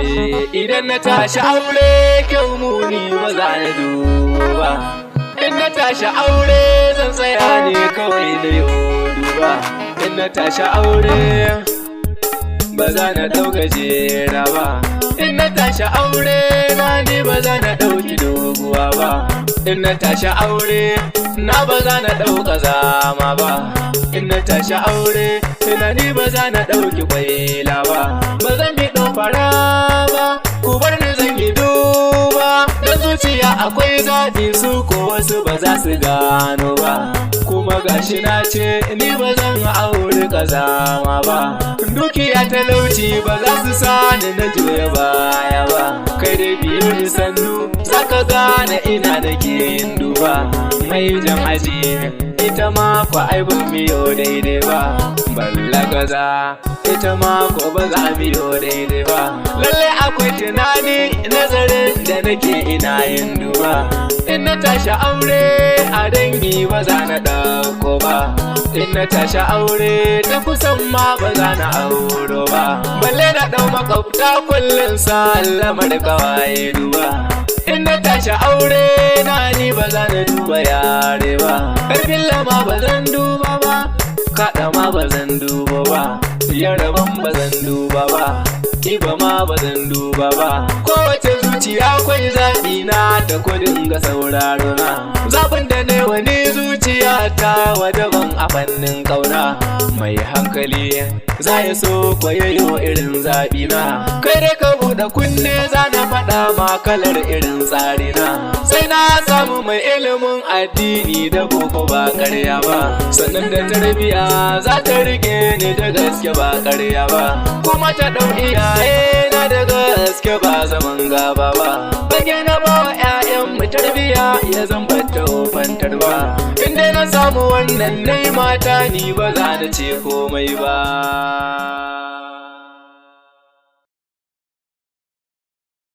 idan na tashi aure kyau muni ba za na duba. In na tashi aure zan tsaya ne kawai na duba. In na tashi aure ba za na ɗauka jera ba. In na tashi aure na ni ba za na ɗauki doguwa ba. In na tashi aure na ba za na ɗauka zama ba. In na tashi aure na ni ba za na ɗauki kwaila ba. Ba zan bi fara ba, ku bar ni zan yi duba. Dan zuciya akwai zaɓi su ko wasu ba za su gano ba. Kuma gashi na ce ni ba zan aure kazama ba. Dukiya talauci ba za su sani na juya baya ba. Kai dai biyu ni sannu zaka gane ina da kin duba. Mai jan aji ita ma ko ai ban biyo daidai ba. Balla gaza ita ma ko ba za biyo daidai ba. Lalle akwai tunani nazarin da nake ina yin duba. In na tashi aure a dangi ba za na ɗauko ba. In na tashi aure ta kusan ma ba za na auro ba. Balle na ɗau makwabta kullum sallama da kawaye duba. In na tashi aure na ni ba za na duba yare ba. Karfin lama ba zan duba ba. Kaɗa ma ba zan duba ba. Yaraban ba zan duba ba. Iba ma ba zan duba ba. Kowace zuciya akwai zaɓi na ta kudin ga sauraro na. Zaɓin da ne wani zuciya ta wadaban a fannin ƙauna. Mai hankali za ya so kwayoyo irin zaɓi na. Kai dai ka buɗe kunne za na faɗa ma kalar irin tsari na. Sai na samu mai ilimin addini da boko ba ƙarya ba. Sannan da tarbiya za ta rike ni da gaske ba ƙarya ba. Kuma ta ɗau iyaye na da gaske ba zaman gaba ba. Bage na ba wa 'ya'yan mu tarbiya ya zan bata ofantar ba. Inda na samu wannan nai mata ni ba za na ce komai ba.